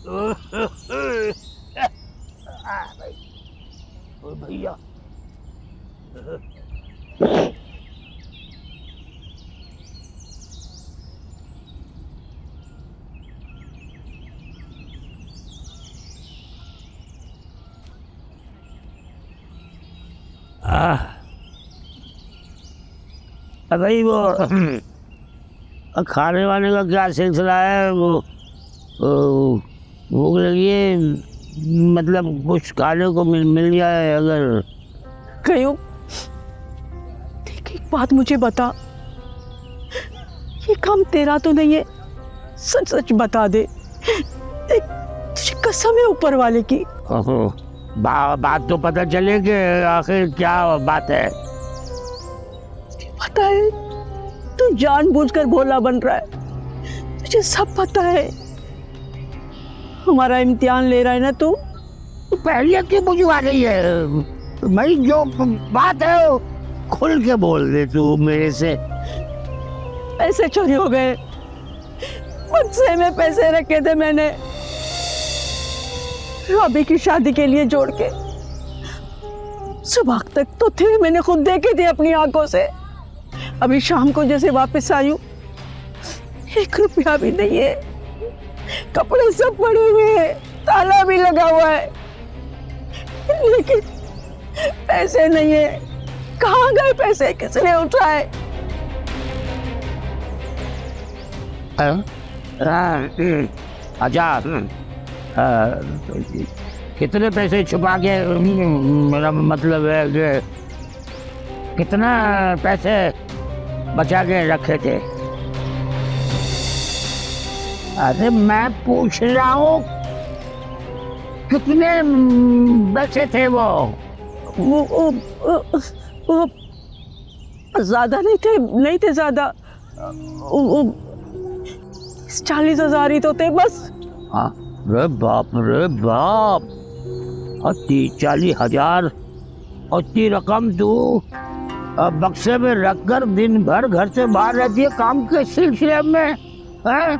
भाई ओ भैया भाई वो खाने वाने का क्या सिलसिला है? वो भूख लगी है, मतलब कुछ खाने को मिल जाए अगर। कयूं, देख एक बात मुझे बता, ये काम तेरा तो नहीं है, सच सच बता दे। देख तुझे कसम है ऊपर वाले की। बात तो पता चले कि आखिर क्या बात है। पता है तू जानबूझकर भोला बन रहा है, मुझे सब पता है। हमारा इम्तिहान ले रहा है ना तू। पहले क्यों बुझवा रही है? भाई जो बात है वो खुल के बोल दे तू मेरे से। पैसे चोरी हो गए, बक्से में पैसे रखे थे मैंने रॉबी की शादी के लिए जोड़ के। सुबह तक तो थे, मैंने खुद देखे थे अपनी आंखों से। अभी शाम को जैसे वापस आई हूं, 1 रुपया भी नहीं है, कपड़े सब पड़े हुए हैं, ताला भी लगा हुआ है, लेकिन पैसे नहीं है। कहाँ गए पैसे, किसने उठाए? अच्छा, कितने पैसे छुपा के, मेरा मतलब है कि कितना पैसे बचा के रखे थे? अरे मैं पूछ रहा हूँ कितने पैसे थे वो ज्यादा नहीं थे ज्यादा, 40,000 ही तो थे बस। हाँ, रे बाप 40,000 इतनी रकम तू बक्से में रखकर दिन भर घर से बाहर रहती है काम के सिलसिले में, है?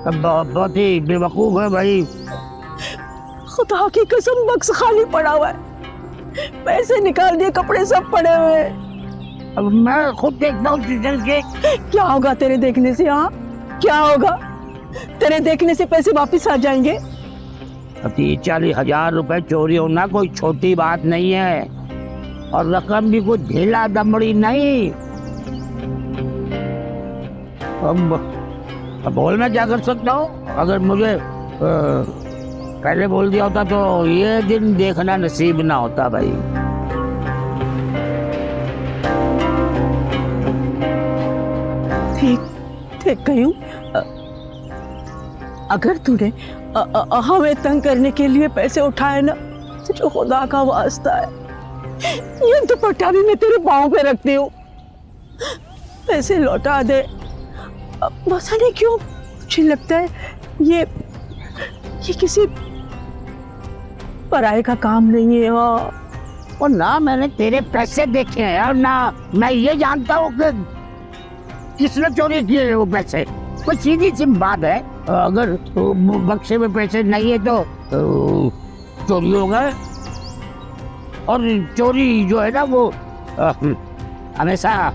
बहुत ही बेवकूफ है भाई। खुदा की कसम बक्स खाली पड़ा हुआ है, पैसे निकाल दिए, कपड़े सब पड़े हुए हैं। अब मैं खुद देखता हूँ चल के। क्या होगा तेरे देखने से? हाँ क्या होगा तेरे देखने से? पैसे वापस आ जाएंगे। 40,000 रुपए चोरी होना कोई छोटी बात नहीं है, और रकम भी कुछ ढीला दमड़ी नहीं। अब बोल मैं क्या कर सकता हूँ? अगर मुझे पहले बोल दिया होता तो ये दिन देखना नसीब ना होता भाई। ठीक कयूं, अगर तूने हमें तंग करने के लिए पैसे उठाए ना, तो जो खुदा का वास्ता है, ये दुपट्टा भी मैं तेरे पाँव पे रखती हूँ, पैसे लौटा दे। बस नहीं क्यों, मुझे लगता है ये किसी पराये का काम नहीं है। और ना मैंने तेरे पैसे देखे हैं, और ना मैं ये जानता हूँ कि किसने चोरी किए वो पैसे। कोई सीधी सी बात है, अगर बक्से में पैसे नहीं है तो चोरी हो गए। और चोरी जो है ना वो हमेशा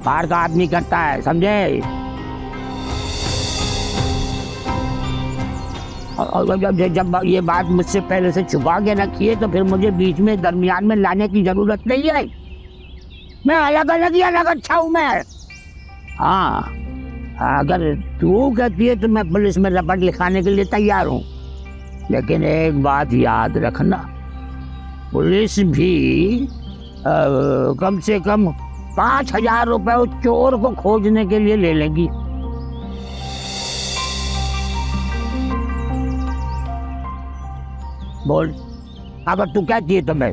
बाहर का आदमी करता है, समझे? और जब ये बात मुझसे पहले से छुपा के रखी है तो फिर मुझे बीच में दरमियान में लाने की जरूरत नहीं है। मैं अलग अच्छा हूँ मैं। हाँ, अगर तू कहती है तो मैं पुलिस में रिपोर्ट लिखाने के लिए तैयार हूँ, लेकिन एक बात याद रखना, पुलिस भी कम से कम 5,000 रुपए उस चोर को खोजने के लिए ले लेगी। बोल, अगर तू कहती है तो मैं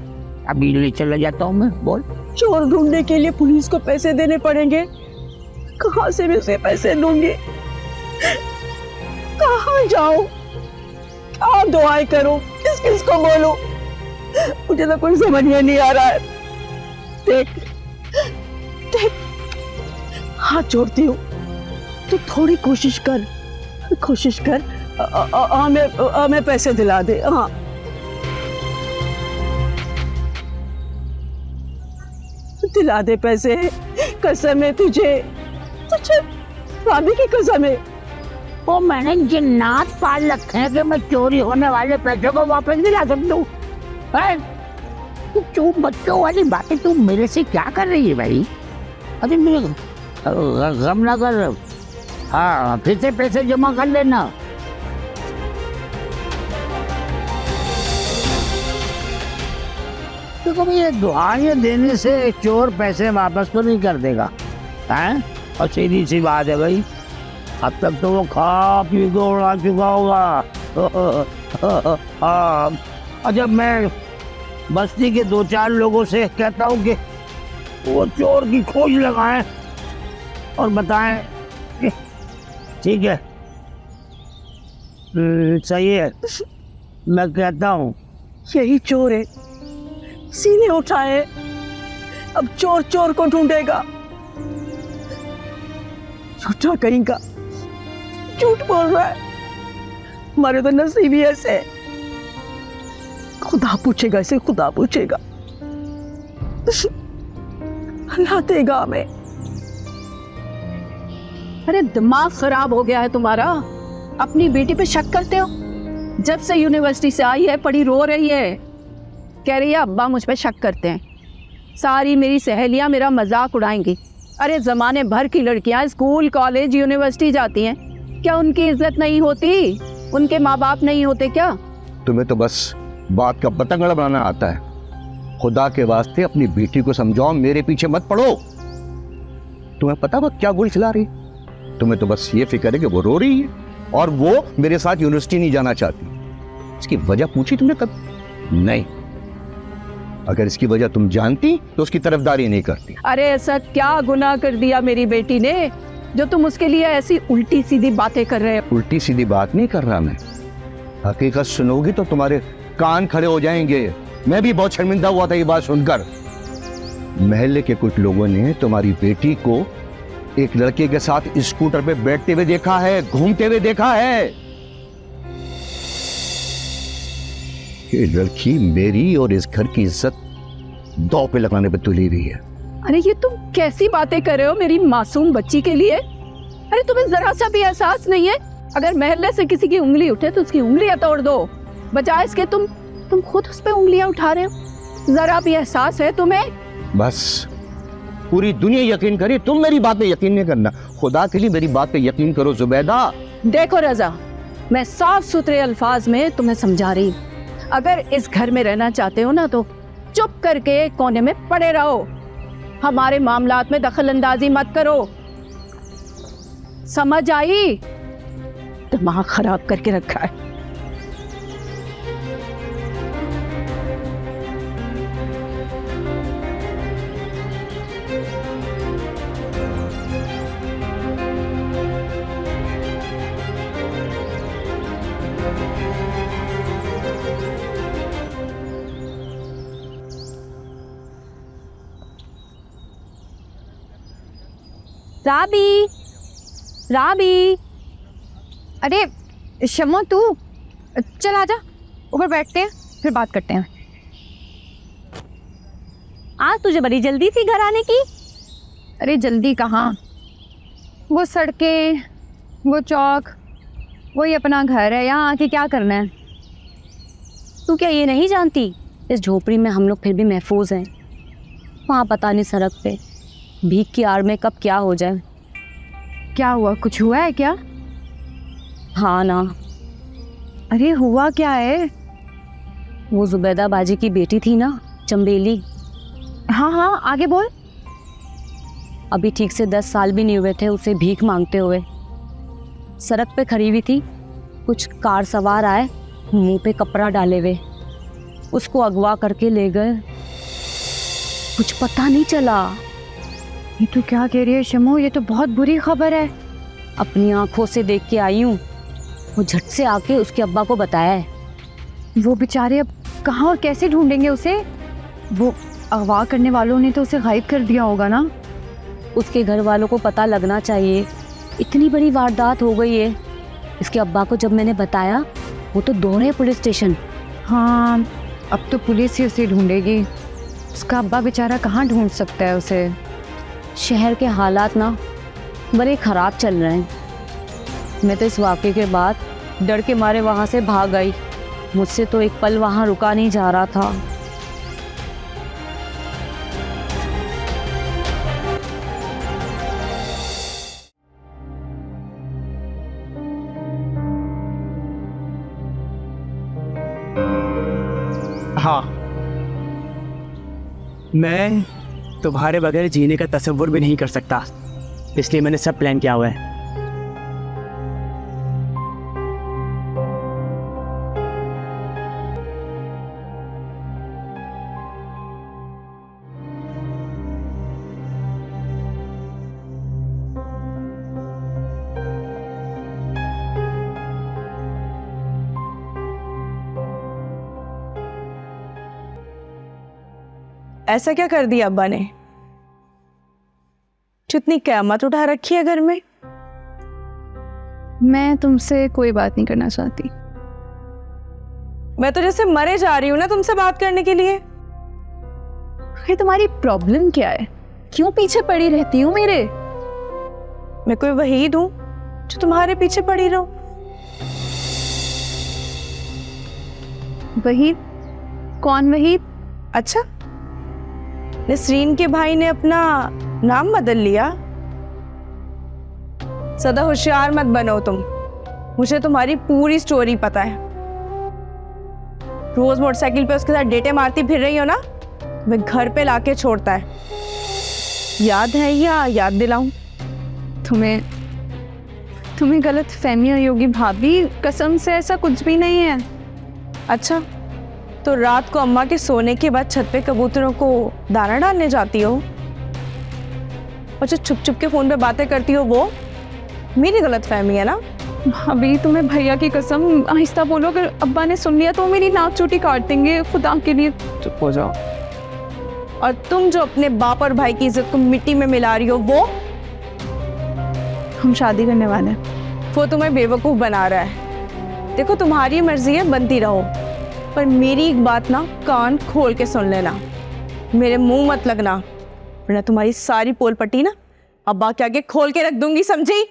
अभी ले चला जाता हूँ। मैं बोल। चोर ढूंढने के लिए पुलिस को पैसे देने पड़ेंगे, कहाँ से भी उसे पैसे दूंगी? कहाँ जाऊं, क्या दुआएं करूं, किस को बोलूं? मुझे तो कुछ समझ में नहीं आ रहा है। देख हाथ जोड़ती हूँ, तो थोड़ी कोशिश कर, हमें पैसे दिला दे। हाँ दिला दे पैसे, कसम है तुझे, तुझे भाभी की कसम है। वो मैंने जिन्नात पाल रखे हैं कि मैं चोरी होने वाले पैसे को वापस दिला सकता हूँ। तू बच्चों वाली बातें तू मेरे से क्या कर रही है भाई? अरे मेरे गम ना कर। हाँ फिर से पैसे जमा कर लेना। देखो भाई, ये दुआएं देने से चोर पैसे वापस तो नहीं कर देगा, हैं? और सीधी सी बात है भाई, अब तक तो वो खा पी के उड़ा चुका होगा। और जब मैं बस्ती के 2-4 लोगों से कहता हूँ कि वो चोर की खोज लगाएं और बताएं, ठीक है सही है, मैं कहता हूँ यही चोर है, सीने उठाए, अब चोर चोर को ढूंढेगा। झूठा कहीं का, झूठ बोल रहा है, हमारे तो नसीब ही ऐसे। खुदा पूछेगा इसे, खुदा पूछेगा, अल्लाह देगा हमें। अरे दिमाग खराब हो गया है तुम्हारा, अपनी बेटी पे शक करते हो। जब से यूनिवर्सिटी से आई है पड़ी रो रही है, कह रही है अब्बा मुझ पे शक करते हैं, सारी मेरी सहेलियां मेरा मजाक उड़ाएंगी। अरे जमाने भर की लड़कियां स्कूल कॉलेज यूनिवर्सिटी जाती हैं, क्या उनकी इज्जत नहीं होती? उनके माँ बाप नहीं होते क्या? तुम्हें तो बस बात का पतंगड़ बनाना आता है। खुदा के वास्ते अपनी बेटी को समझाओ, मेरे पीछे मत पड़ो। तुम्हें पता वो क्या गुल खिला रही? तुम्हें तो बस ये फिक्र है कि वो रो रही है और वो मेरे साथ यूनिवर्सिटी नहीं जाना चाहती। इसकी वजह पूछी तुमने कभी? नहीं। अगर इसकी वजह तुम जानती तो उसकी तरफदारी नहीं करती। अरे ऐसा क्या गुनाह कर दिया मेरी बेटी ने जो तुम उसके लिए ऐसी उल्टी सीधी बातें कर रहे हो? उल्टी सीधी बात नहीं कर रहा मैं, हकीकत सुनोगी तो तुम्हारे कान खड़े हो जाएंगे। मैं भी बहुत शर्मिंदा हुआ था ये बात सुनकर। महल्ले के कुछ लोगों ने तुम्हारी बेटी को एक लड़के के साथ स्कूटर पे बैठते हुए देखा है, घूमते हुए देखा है। ये लड़की मेरी और इस घर की इज्जत दांव पे लगाने पे तुली हुई है। अरे ये तुम कैसी बातें कर रहे हो मेरी मासूम बच्ची के लिए? अरे तुम्हें जरा सा भी एहसास नहीं है? अगर महल्ले से किसी की उंगली उठे तो उसकी उंगलियां तोड़ दो, बजाय इसके तुम खुद उस पे उंगलियां उठा रहे हो। जरा भी एहसास है तुम्हें? बस पूरी दुनिया यकीन करे, तुम मेरी बात पे यकीन नहीं करना। खुदा के लिए मेरी बात पे यकीन करो जुबैदा। देखो रजा, मैं साफ सुथरे अल्फाज में तुम्हें समझा रही, अगर इस घर में रहना चाहते हो ना तो चुप करके कोने में पड़े रहो, हमारे मामलात में दखल अंदाजी मत करो। समझ आई? दिमाग खराब करके रखा है। राबी, राबी, अरे शम्मो तू चल आजा, ऊपर बैठते हैं फिर बात करते हैं। आज तुझे बड़ी जल्दी थी घर आने की? अरे जल्दी कहाँ, वो सड़कें, वो चौक, वही अपना घर है, यहाँ आके क्या करना है? तू क्या ये नहीं जानती इस झोपड़ी में हम लोग फिर भी महफूज हैं? वहाँ पता नहीं सड़क पे भीख की आड़ में कब क्या हो जाए। क्या हुआ, कुछ हुआ है क्या? हाँ ना। अरे हुआ क्या है? वो जुबैदा बाजी की बेटी थी ना, चंबेली। हाँ हाँ आगे बोल। अभी ठीक से 10 साल भी नहीं हुए थे उसे भीख मांगते हुए। सड़क पे खड़ी हुई थी, कुछ कार सवार आए, मुंह पे कपड़ा डाले हुए, उसको अगवा करके ले गए। कुछ पता नहीं चला। ये तो क्या कह रही है शमो, ये तो बहुत बुरी खबर है। अपनी आंखों से देख के आई हूँ। वो झट से आके उसके अब्बा को बताया है। वो बेचारे अब कहाँ और कैसे ढूंढेंगे उसे? वो अगवा करने वालों ने तो उसे गायब कर दिया होगा ना। उसके घर वालों को पता लगना चाहिए, इतनी बड़ी वारदात हो गई है। इसके अब्बा को जब मैंने बताया, वो तो दौड़े पुलिस स्टेशन। हाँ, अब तो पुलिस ही उसे ढूंढेगी। उसका अब्बा बेचारा कहाँ ढूंढ सकता है उसे। शहर के हालात ना बड़े ख़राब चल रहे हैं। मैं तो इस वाक़े के बाद डर के मारे वहाँ से भाग आई। मुझसे तो एक पल वहाँ रुका नहीं जा रहा था। हाँ, मैं तुम्हारे बगैर जीने का तसव्वुर भी नहीं कर सकता, इसलिए मैंने सब प्लान किया हुआ है। ऐसा क्या कर दिया अब्बा ने? जितनी क़यामत उठा रखी है घर में। मैं तुमसे कोई बात नहीं करना चाहती। मैं तो जैसे मरे जा रही हूँ ना तुमसे बात करने के लिए। ये तुम्हारी प्रॉब्लम क्या है? क्यों पीछे पड़ी रहती हूँ मेरे? मैं कोई वहीद हूँ जो तुम्हारे पीछे पड़ी रहूं? वहीद? कौन वहीद? अच्छा, नसरीन के भाई ने अपना नाम बदल लिया। ज़्यादा होशियार मत बनो तुम, मुझे तुम्हारी पूरी स्टोरी पता है। रोज मोटरसाइकिल पे उसके साथ डेटे मारती फिर रही हो ना, मैं घर पे लाके छोड़ता है। याद है या याद दिलाऊं? तुम्हें गलत फहमी हुई होगी भाभी, कसम से ऐसा कुछ भी नहीं है। अच्छा, तो रात को अम्मा के सोने के बाद छत पे कबूतरों को दाना डालने जाती हो और जो छुप छुप के फोन पे बातें करती हो वो मेरी गलत फहमी है ना? अभी तुम्हें भैया की कसम, आहिस्ता बोलो, अगर अब्बा ने सुन लिया तो मेरी नाक चोटी काट देंगे। खुदा के लिए चुप हो जाओ। और तुम जो अपने बाप और भाई की इज्जत को मिट्टी में मिला रही हो वो? हम शादी करने वाले हैं। वो तुम्हें बेवकूफ़ बना रहा है। देखो, तुम्हारी मर्जी है, बनती रहो, पर मेरी एक बात ना कान खोल के सुन लेना, मेरे मुंह मत लगना, वरना तुम्हारी सारी पोल पट्टी ना अब्बा के आगे खोल के रख दूंगी, समझी?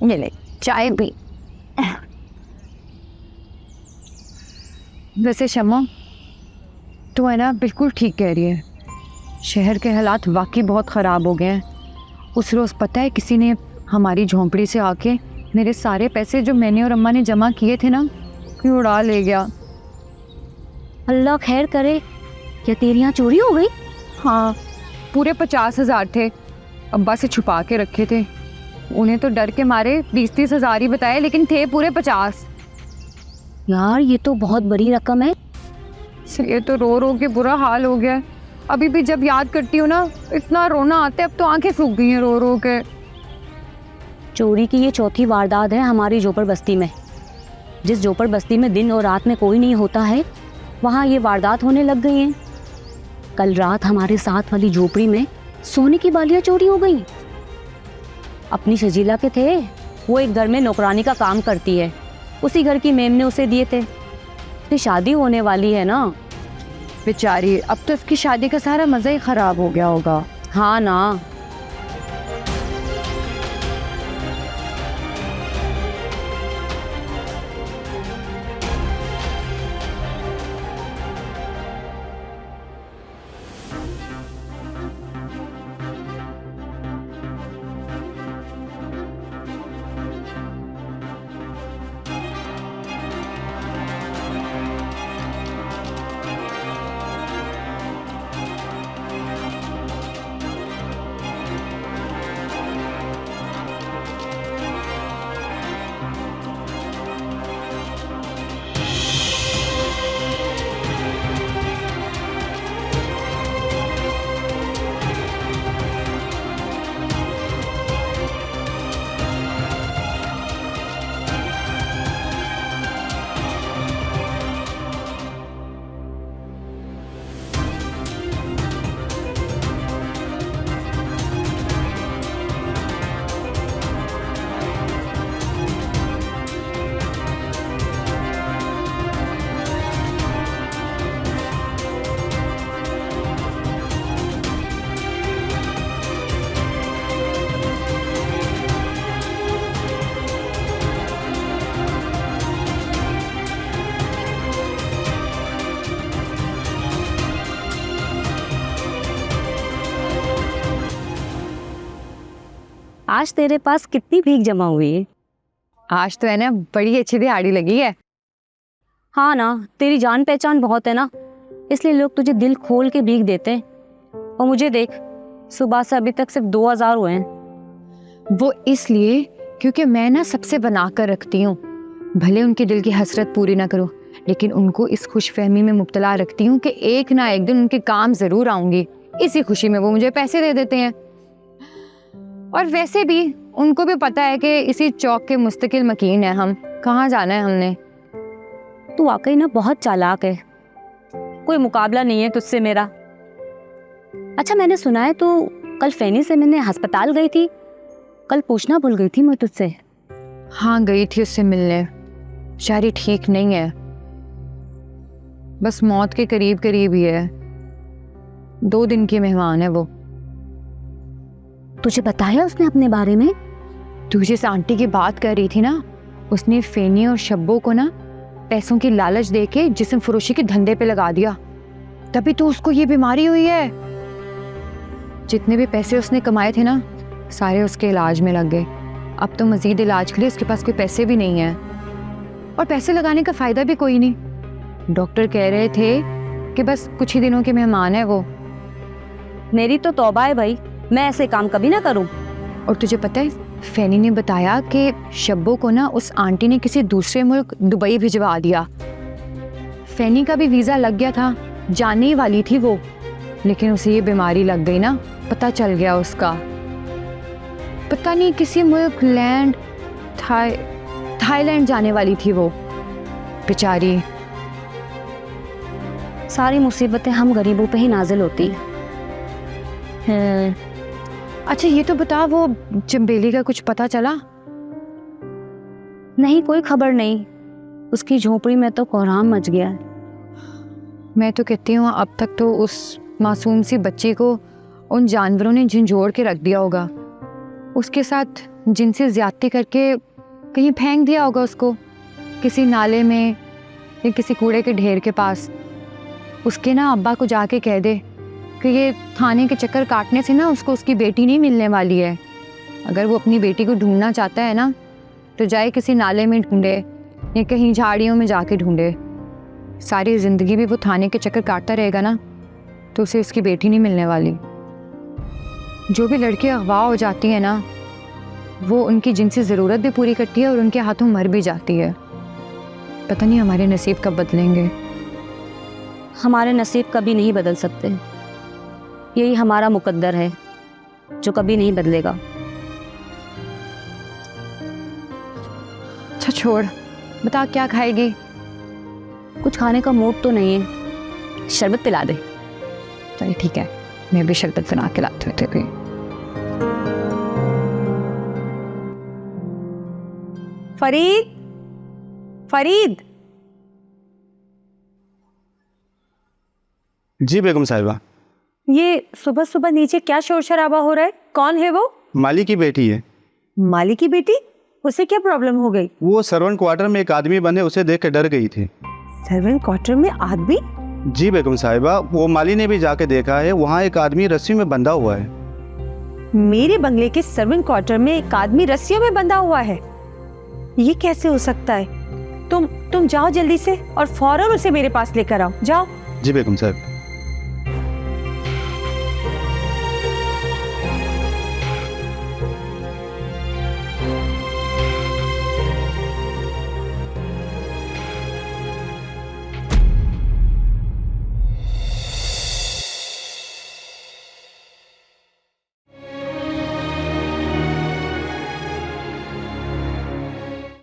ये ले चाय पी। वैसे शम्मा, तो है ना, बिल्कुल ठीक कह रही है। शहर के हालात वाकई बहुत ख़राब हो गए हैं। उस रोज़ पता है किसी ने हमारी झोंपड़ी से आके मेरे सारे पैसे जो मैंने और अम्मा ने जमा किए थे ना, क्यों उड़ा ले गया। अल्लाह खैर करे, क्या तेरी यहाँ चोरी हो गई? हाँ, पूरे 50,000 थे, अब्बा से छुपा के रखे थे। उन्हें तो डर के मारे 20-30 हज़ार ही बताए, लेकिन थे पूरे 50। यार ये तो बहुत बड़ी रकम है। इसलिए तो रो रो के बुरा हाल हो गया। अभी भी जब याद करती हूँ ना, इतना रोना आता है। अब तो आंखें सूख गई हैं रो रो के। चोरी की ये चौथी वारदात है हमारी जोपर बस्ती में। जिस जोपर बस्ती में दिन और रात में कोई नहीं होता है, वहाँ ये वारदात होने लग गई हैं। कल रात हमारे साथ वाली झोपड़ी में सोने की बालियाँ चोरी हो गई। अपनी शजीला के थे, वो एक घर में नौकरानी का काम करती है, उसी घर की मेम ने उसे दिए थे। उसकी शादी होने वाली है ना। बेचारी, अब तो इसकी शादी का सारा मज़ा ही ख़राब हो गया होगा। हाँ ना। आज तेरे पास कितनी भीख जमा हुई है? आज तो है ना बड़ी अच्छी दिहाड़ी लगी है। हाँ ना, तेरी जान पहचान बहुत है ना, इसलिए लोग तुझे दिल खोल के भीख देते हैं। और मुझे देख, सुबह से अभी तक सिर्फ 2000 हुए हैं। वो इसलिए क्योंकि मैं ना सबसे बना कर रखती हूँ। भले उनके दिल की हसरत पूरी ना करूँ, लेकिन उनको इस खुशफहमी में मुब्तला रखती हूँ कि एक ना एक दिन उनके काम ज़रूर आऊँगी। इसी खुशी में वो मुझे पैसे दे देते हैं। और वैसे भी उनको भी पता है कि इसी चौक के मुस्तकिल मकीन है हम, कहाँ जाना है हमने। तू वाकई ना बहुत चालाक है, कोई मुकाबला नहीं है तुझसे मेरा। अच्छा, मैंने सुना है तू कल फैनी से मिलने अस्पताल गई थी। कल पूछना भूल गई थी मैं तुझसे। हाँ, गई थी उससे मिलने। शायरी ठीक नहीं है, बस मौत के करीब करीब ही है। 2 दिन की मेहमान है वो। तुझे बताया उसने अपने बारे में? तू जिस आंटी की बात कर रही थी ना, उसने फेनी और शब्बो को ना पैसों की लालच देके जिस्म फरोशी के धंधे पे लगा दिया। तभी तो उसको ये बीमारी हुई है। जितने भी पैसे उसने कमाए थे ना, सारे उसके इलाज में लग गए। अब तो मजीद इलाज के लिए उसके पास कोई पैसे भी नहीं है, और पैसे लगाने का फ़ायदा भी कोई नहीं। डॉक्टर कह रहे थे कि बस कुछ ही दिनों के मेहमान है वो। मेरी तो तौबा है भाई, मैं ऐसे काम कभी ना करूं। और तुझे पता है, फैनी ने बताया कि शब्बो को ना उस आंटी ने किसी दूसरे मुल्क दुबई भिजवा दिया। फैनी का भी वीज़ा लग गया था, जाने ही वाली थी वो, लेकिन उसे ये बीमारी लग गई ना, पता चल गया उसका। पता नहीं किसी मुल्क लैंड थाईलैंड जाने वाली थी वो बेचारी। सारी मुसीबतें हम गरीबों पे ही नाजिल होती हैं। अच्छा ये तो बता, वो चंबेली का कुछ पता चला? नहीं, कोई खबर नहीं। उसकी झोपड़ी में तो कोहराम मच गया है। मैं तो कहती हूँ अब तक तो उस मासूम सी बच्ची को उन जानवरों ने झंझोड़ के रख दिया होगा। उसके साथ जिनसे ज्यादती करके कहीं फेंक दिया होगा उसको, किसी नाले में या किसी कूड़े के ढेर के पास। उसके ना अब्बा को जाके कह दे कि ये थाने के चक्कर काटने से ना उसको उसकी बेटी नहीं मिलने वाली है। अगर वो अपनी बेटी को ढूंढना चाहता है ना, तो जाए किसी नाले में ढूंढे या कहीं झाड़ियों में जाके ढूंढे। सारी ज़िंदगी भी वो थाने के चक्कर काटता रहेगा ना, तो उसे उसकी बेटी नहीं मिलने वाली। जो भी लड़की अगवा हो जाती है ना, वो उनकी जिनसी ज़रूरत भी पूरी करती है और उनके हाथों मर भी जाती है। पता नहीं हमारे नसीब कब बदलेंगे। हमारे नसीब कभी नहीं बदल सकते, यही हमारा मुकद्दर है जो कभी नहीं बदलेगा। अच्छा छोड़, बता क्या खाएगी? कुछ खाने का मूड तो नहीं है, शरबत पिला दे। चल ठीक है, मैं भी शरबत बना के लाती हूँ तेरे। फरीद, फरीद। जी बेगम साहिबा। ये सुबह सुबह नीचे क्या शोर शराबा हो रहा है? कौन है वो? माली की बेटी है। माली की बेटी? उसे क्या प्रॉब्लम हो गई? वो सर्वेंट क्वार्टर में एक आदमी बने, उसे देख के डर गई थी। सर्वेंट क्वार्टर में आदमी? जी बेगम साहिबा, वो माली ने भी जाके देखा है, वहाँ एक आदमी रस्सी में बंधा हुआ है। मेरे बंगले के सर्वेंट क्वार्टर में एक आदमी रस्सियों में बंधा हुआ है? ये कैसे हो सकता है? तुम जाओ जल्दी से और फौरन उसे मेरे पास लेकर आओ। जाओ। जी बेगम साहब।